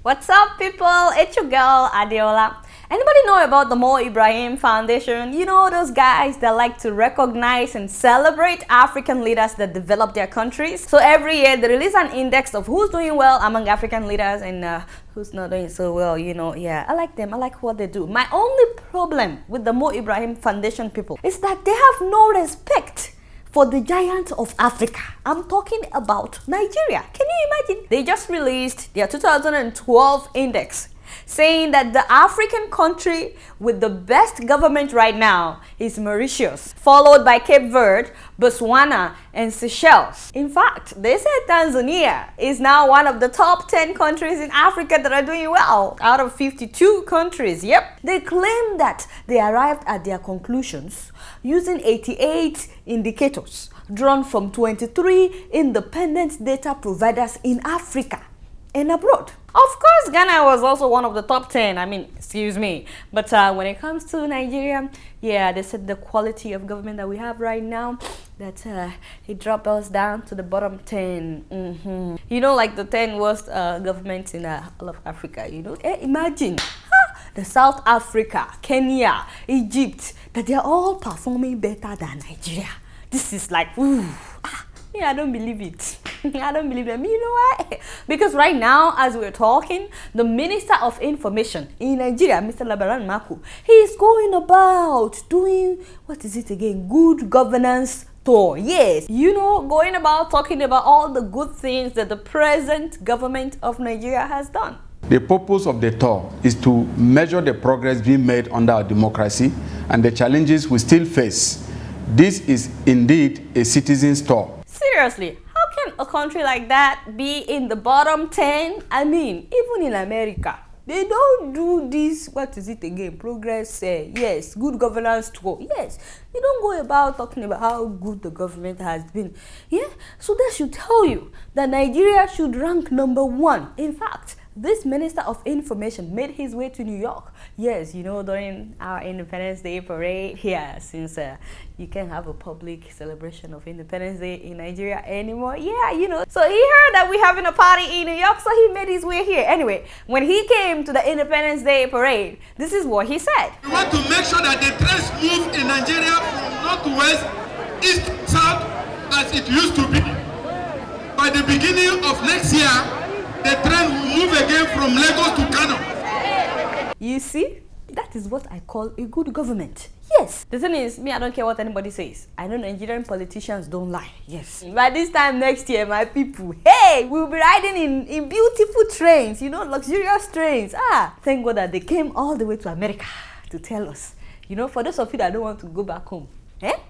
What's up, people? It's your girl Adeola. Anybody know about the Mo Ibrahim Foundation? You know, those guys that like to recognize and celebrate African leaders that develop their countries. So every year they release an index of who's doing well among African leaders and who's not doing so well, you know. Yeah, I like them. I like what they do. My only problem with the Mo Ibrahim Foundation people is that they have no respect for the giant of Africa. I'm talking about Nigeria. Can you imagine? They just released their 2012 index, saying that the African country with the best government right now is Mauritius, followed by Cape Verde, Botswana, and Seychelles. In fact, they said Tanzania is now one of the top 10 countries in Africa that are doing well out of 52 countries. Yep. They claim that they arrived at their conclusions using 88 indicators drawn from 23 independent data providers in Africa and abroad. Of course, Ghana was also one of the top 10. I mean, excuse me. But when it comes to Nigeria, yeah, they said the quality of government that we have right now, that it dropped us down to the bottom 10. You know, like the 10 worst governments in all of Africa, you know. Imagine the South Africa, Kenya, Egypt, that they are all performing better than Nigeria. This is like, ooh, I don't believe it. I don't believe them. You know why? Because right now, as we're talking, the Minister of Information in Nigeria, Mr. Labaran Maku, he is going about doing, what is it again? Good governance tour. Yes, you know, going about talking about all the good things that the present government of Nigeria has done. The purpose of the tour is to measure the progress being made under our democracy and the challenges we still face. This is indeed a citizen's tour. Seriously, how can a country like that be in the bottom 10? I mean, even in America, they don't do this, what is it again, progress, yes, good governance tour. Yes, you don't go about talking about how good the government has been. Yeah, so that should tell you that Nigeria should rank #1. In fact, this Minister of Information made his way to New York. Yes, you know, during our Independence Day parade here, since you can't have a public celebration of Independence Day in Nigeria anymore. Yeah, you know. So he heard that we're having a party in New York, so he made his way here. Anyway, when he came to the Independence Day parade, this is what he said. We want to make sure that the trends move in Nigeria from north to west, east to south, as it used to be. By the beginning of next year, the trend will move again from Lagos to Kano. You see, that is what I call a good government. Yes. The thing is, me, I don't care what anybody says. I know Nigerian politicians don't lie. Yes. By this time next year, my people, hey, we'll be riding in beautiful trains, you know, luxurious trains. Thank God that they came all the way to America to tell us. You know, for those of you that don't want to go back home,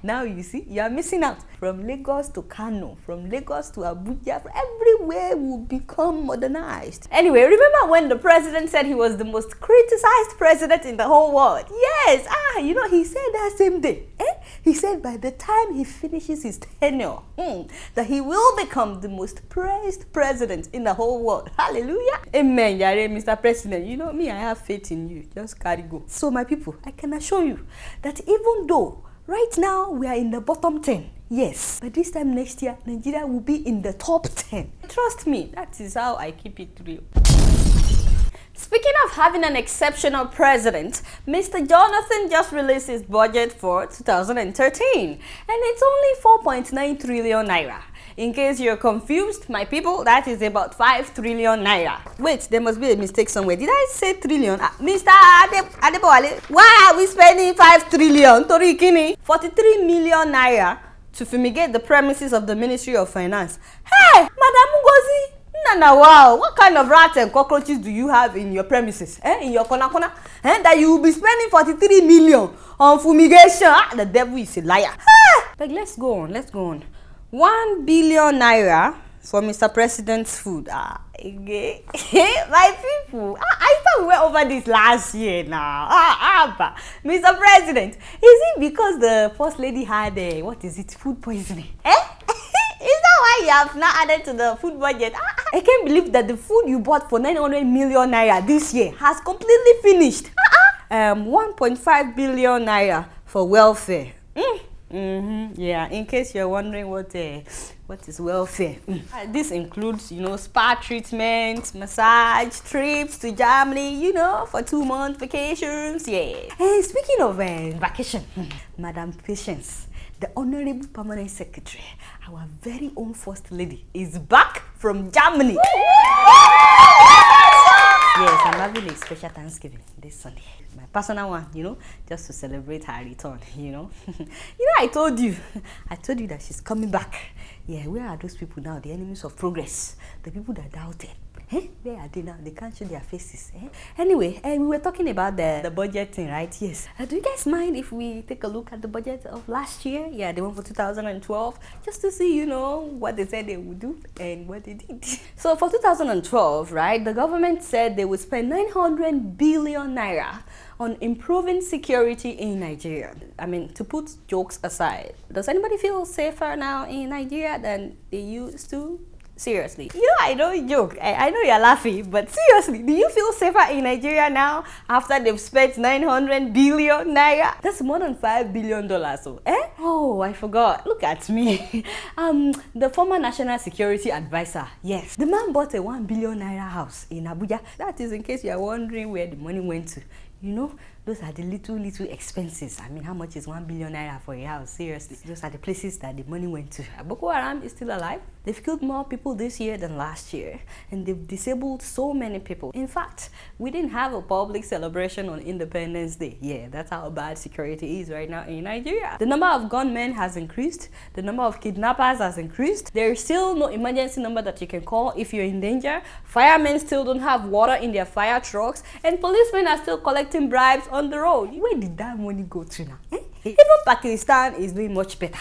now you see, you are missing out. From Lagos to Kano, from Lagos to Abuja, everywhere will become modernized. Anyway, remember when the president said he was the most criticized president in the whole world? Yes, you know, he said that same day. He said by the time he finishes his tenure, that he will become the most praised president in the whole world. Hallelujah. Amen, Yare, Mr. President. You know me, I have faith in you. Just carry go. So my people, I can assure you that even though right now we are in the bottom 10, yes, but this time next year, Nigeria will be in the top 10. Trust me, that is how I keep it real. Speaking of having an exceptional president, Mr. Jonathan just released his budget for 2013, and it's only 4.9 trillion naira. In case you're confused, my people, that is about 5 trillion naira. Wait, there must be a mistake somewhere. Did I say trillion? Mr. Adebowale, why are we spending 5 trillion? Torikini, 43 million naira to fumigate the premises of the Ministry of Finance. Hey, Madam Ngozi! Wow, what kind of rats and cockroaches do you have in your premises? In your corner? That you will be spending 43 million on fumigation? The devil is a liar. But let's go on. 1 billion naira for Mr. President's food. Okay. My people, I thought we went over this last year now. Mr. President, is it because the First Lady had food poisoning? Is that why you have now added to the food budget? I can't believe that the food you bought for 900 million naira this year has completely finished. 1.5 billion naira for welfare. Yeah, in case you're wondering what is welfare. This includes, spa treatment, massage, trips to Germany, for 2-month vacations. Yeah. Hey, speaking of vacation, Madam Patience, the Honorable Permanent Secretary, our very own First Lady, is back from Germany. Yes, I'm having a special Thanksgiving this Sunday. My personal one, just to celebrate her return, I told you that she's coming back. Yeah, where are those people now? The enemies of progress, the people that doubted. Where are they now? They can't show their faces. Anyway, we were talking about the budget thing, right? Yes. Do you guys mind if we take a look at the budget of last year? Yeah, the one for 2012, just to see, what they said they would do and what they did. So for 2012, right, the government said they would spend 900 billion naira on improving security in Nigeria. I mean, to put jokes aside, does anybody feel safer now in Nigeria than they used to? Seriously. I know you joke. I know you're laughing, but seriously, do you feel safer in Nigeria now after they've spent 900 billion naira? That's more than $5 billion. So, Oh, I forgot. Look at me. The former National Security Advisor. Yes. The man bought a 1 billion naira house in Abuja. That is in case you are wondering where the money went to. Those are the little expenses. I mean, how much is 1 billion naira for a house? Seriously. Those are the places that the money went to. Boko Haram is still alive. They've killed more people this year than last year. And they've disabled so many people. In fact, we didn't have a public celebration on Independence Day. Yeah, that's how bad security is right now in Nigeria. The number of gunmen has increased. The number of kidnappers has increased. There is still no emergency number that you can call if you're in danger. Firemen still don't have water in their fire trucks. And policemen are still collecting bribes on the road. Where did that money go to now? Even Pakistan is doing much better.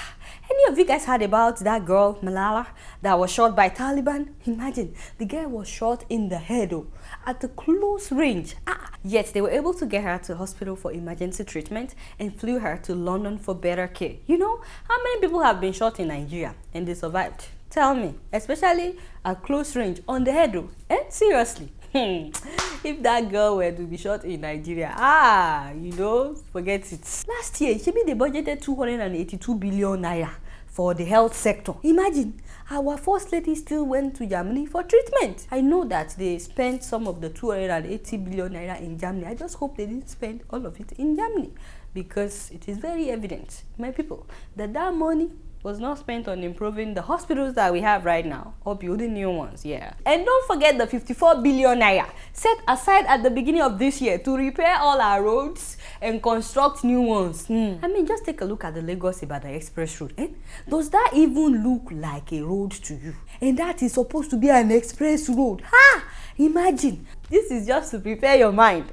Any of you guys heard about that girl, Malala, that was shot by Taliban? Imagine, the girl was shot in the head at a close range. Yet they were able to get her to the hospital for emergency treatment and flew her to London for better care. How many people have been shot in Nigeria and they survived? Tell me, especially at close range on the head. Seriously. If that girl were to be shot in Nigeria, forget it. Last year, they budgeted 282 billion naira for the health sector. Imagine, our First Lady still went to Germany for treatment. I know that they spent some of the 280 billion naira in Germany. I just hope they didn't spend all of it in Germany, because it is very evident, my people, that money was not spent on improving the hospitals that we have right now or building new ones. Yeah. And don't forget the 54 billion naira set aside at the beginning of this year to repair all our roads and construct new ones. I mean, just take a look at the Lagos-Ibadan Express Road. Does that even look like a road to you? And that is supposed to be an express road. Imagine. This is just to prepare your mind,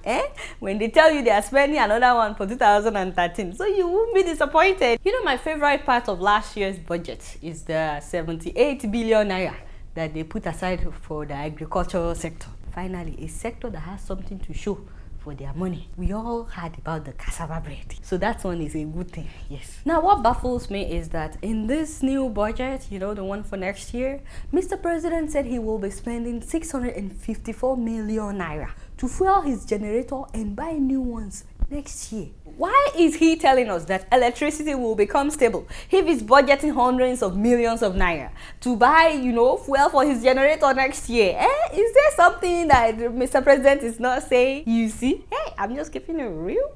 when they tell you they are spending another one for 2013, so you won't be disappointed. My favorite part of last year's budget is the 78 billion naira that they put aside for the agricultural sector. Finally, a sector that has something to show for their money. We all heard about the cassava bread, so that one is a good thing. Yes. Now, what baffles me is that in this new budget, the one for next year, Mr. President said he will be spending 654 million naira to fuel his generator and buy new ones next year. Why is he telling us that electricity will become stable if he's budgeting hundreds of millions of naira to buy, fuel for his generator next year? Is there something that Mr. President is not saying? You see? Hey, I'm just keeping it real.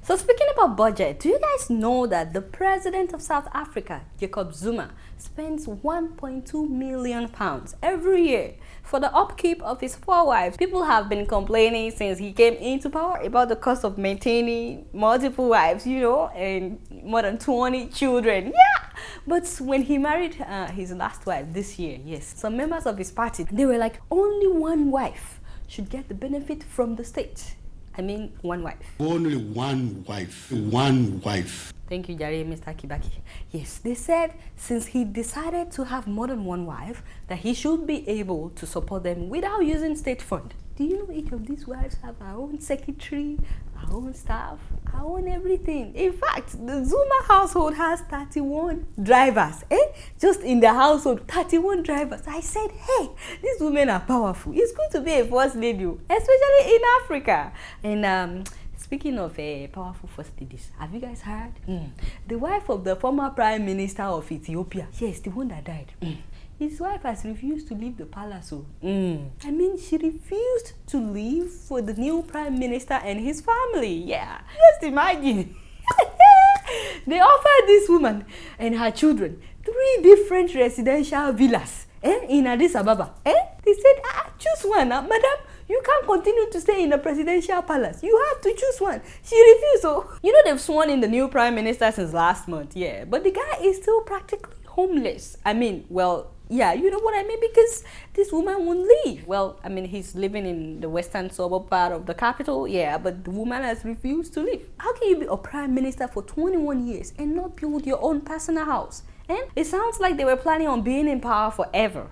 So speaking about budget, do you guys know that the president of South Africa, Jacob Zuma, spends 1.2 million pounds every year for the upkeep of his 4 wives? People have been complaining since he came into power about the cost of maintaining multiple wives, and more than 20 children. Yeah! But when he married his last wife this year, yes, some members of his party, they were like, only one wife should get the benefit from the state. I mean, one wife. Only one wife. One wife. Thank you, Jare, Mr. Kibaki. Yes, they said since he decided to have more than one wife, that he should be able to support them without using state fund. Do you know each of these wives have our own secretary, our own staff, our own everything? In fact, the Zuma household has 31 drivers. Just in the household, 31 drivers. I said, hey, these women are powerful. It's good to be a first lady, especially in Africa. And speaking of powerful first ladies, have you guys heard? The wife of the former prime minister of Ethiopia, yes, the one that died. His wife has refused to leave the palace. I mean, she refused to leave for the new prime minister and his family. Yeah, just imagine. They offered this woman and her children 3 different residential villas in Addis Ababa. They said, choose one, madam. You can't continue to stay in the presidential palace. You have to choose one. She refused. So, you know, they've sworn in the new prime minister since last month. Yeah, but the guy is still practically homeless. I mean, well, yeah, you know what I mean? Because this woman won't leave. Well, I mean, he's living in the western suburb part of the capital. Yeah, but the woman has refused to leave. How can you be a prime minister for 21 years and not build your own personal house? And it sounds like they were planning on being in power forever.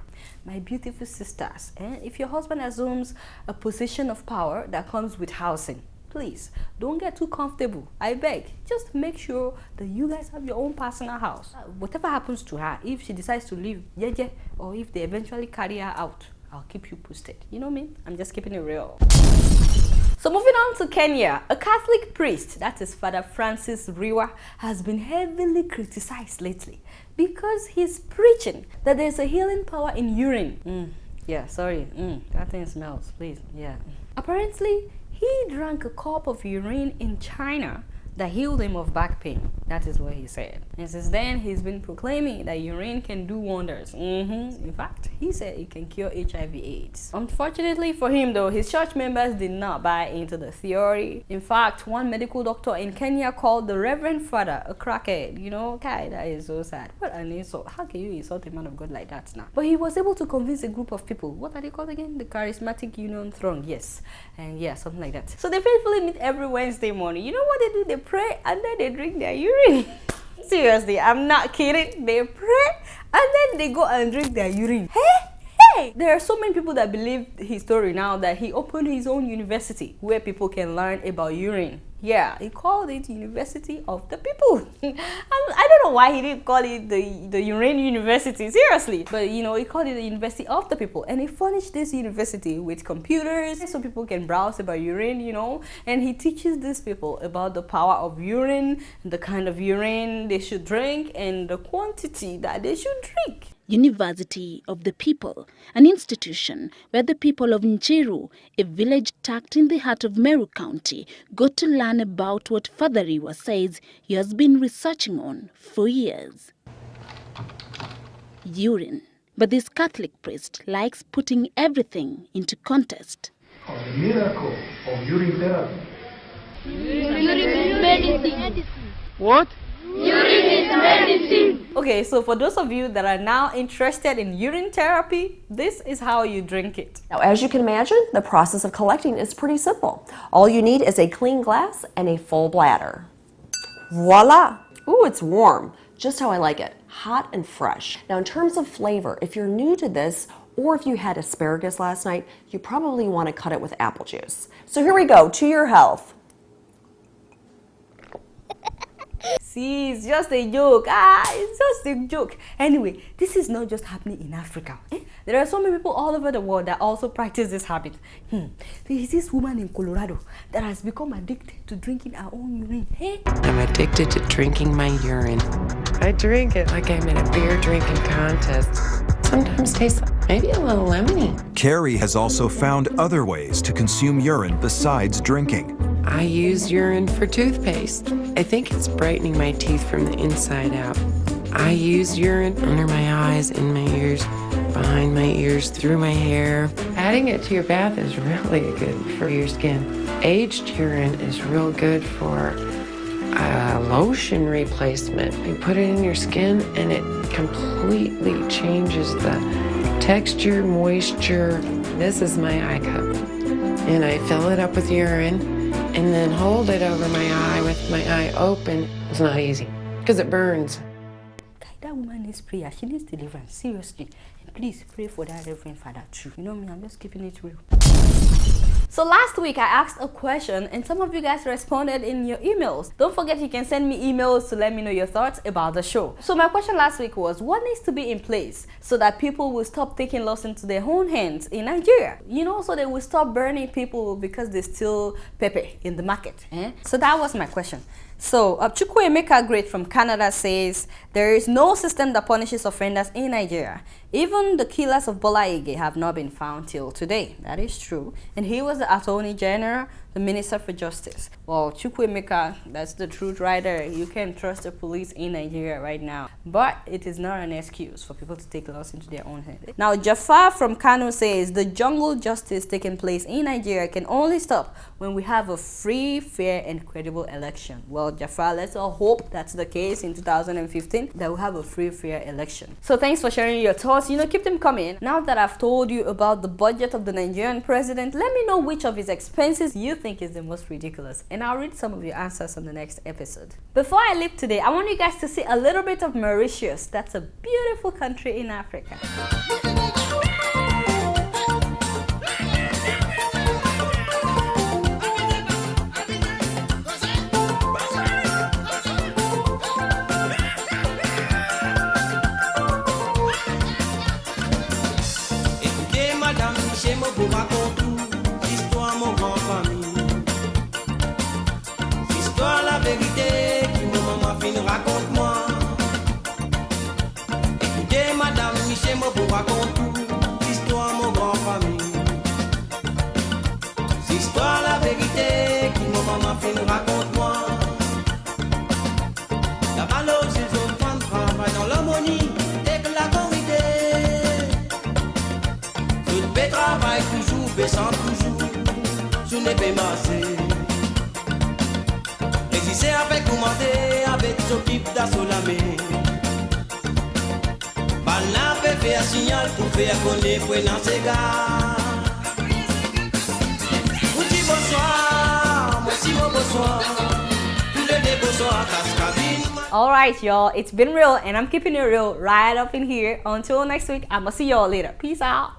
My beautiful sisters, if your husband assumes a position of power that comes with housing, please don't get too comfortable. I beg, just make sure that you guys have your own personal house. Whatever happens to her, if she decides to leave, or if they eventually carry her out, I'll keep you posted. You know me? I'm just keeping it real. So moving on to Kenya, a Catholic priest, that is Father Francis Rua, has been heavily criticized lately because he's preaching that there's a healing power in urine. That thing smells, please. Yeah. Apparently, he drank a cup of urine in China that healed him of back pain. That is what he said. And since then, he's been proclaiming that urine can do wonders. In fact, he said it can cure HIV/AIDS. Unfortunately for him, though, his church members did not buy into the theory. In fact, one medical doctor in Kenya called the Reverend Father a crackhead. You know, guy, that is so sad. What an insult. How can you insult a man of God like that now? But he was able to convince a group of people. What are they called again? The Charismatic Union Throng. Yes. And yeah, something like that. So they faithfully meet every Wednesday morning. You know what they do? They pray and then they drink their urine. Seriously, I'm not kidding. They pray and then they go and drink their urine. Hey! There are so many people that believe his story now that he opened his own university where people can learn about urine. Yeah, he called it University of the People. I don't know why he didn't call it the Urine University, seriously. But, you know, he called it the University of the People. And he furnished this university with computers so people can browse about urine, you know. And he teaches these people about the power of urine, the kind of urine they should drink, and the quantity that they should drink. University of the People, an institution where the people of Njiru, a village tucked in the heart of Meru County, got to learn about what Father Rua says he has been researching on for years. Urine. But this Catholic priest likes putting everything into context. The miracle of urine therapy. Urine medicine. What? Urine is medicine. Okay, so for those of you that are now interested in urine therapy, this is how you drink it. Now, as you can imagine, the process of collecting is pretty simple. All you need is a clean glass and a full bladder. Voila! Ooh, it's warm. Just how I like it. Hot and fresh. Now, in terms of flavor, if you're new to this, or if you had asparagus last night, you probably want to cut it with apple juice. So here we go, to your health. See, it's just a joke. It's just a joke. Anyway, this is not just happening in Africa. There are so many people all over the world that also practice this habit. There is this woman in Colorado that has become addicted to drinking her own urine. I'm addicted to drinking my urine. I drink it like I'm in a beer drinking contest. Sometimes tastes maybe a little lemony. Carrie has also found other ways to consume urine besides drinking. I use urine for toothpaste. I think it's brightening my teeth from the inside out. I use urine under my eyes, in my ears, behind my ears, through my hair. Adding it to your bath is really good for your skin. Aged urine is real good for lotion replacement. You put it in your skin and it completely changes the texture, moisture. This is my eye cup. And I fill it up with urine and then hold it over my eye with my eye open. It's not easy because it burns. That woman needs prayer. She needs deliverance. Seriously. please pray for that Reverend Father too. You know me, I'm just keeping it real. So last week I asked a question and some of you guys responded in your emails. Don't forget you can send me emails to let me know your thoughts about the show. So my question last week was, what needs to be in place so that people will stop taking laws into their own hands in Nigeria? You know, so they will stop burning people because they steal pepper in the market. So that was my question. So Chukwuemeka Great from Canada says, there is no system that punishes offenders in Nigeria. Even the killers of Bola Ige have not been found till today. That is true. And he was the Attorney General, the Minister for Justice. Well, Chukwuemeka, that's the truth right there. You can trust the police in Nigeria right now. But it is not an excuse for people to take laws into their own hands. Now, Jafar from Kano says, the jungle justice taking place in Nigeria can only stop when we have a free, fair, and credible election. Well, Jafar, let's all hope that's the case in 2015, that we'll have a free, fair election. So thanks for sharing your thoughts. You know, keep them coming. Now that I've told you about the budget of the Nigerian president, let me know which of his expenses you think is the most ridiculous, and I'll read some of your answers on the next episode. Before I leave today, I want you guys to see a little bit of Mauritius. That's a beautiful country in Africa. Baissant toujours, sous les pémassés. Exister avec commander, avec s'occupe d'assolamé. Balna peut faire signal pour faire connaître pour dans ses gars. Vous dites bonsoir, merci bonsoir. Tous les deux bonsoir, cascabine. Alright, y'all, it's been real and I'm keeping it real right up in here. Until next week, I'ma see y'all later. Peace out.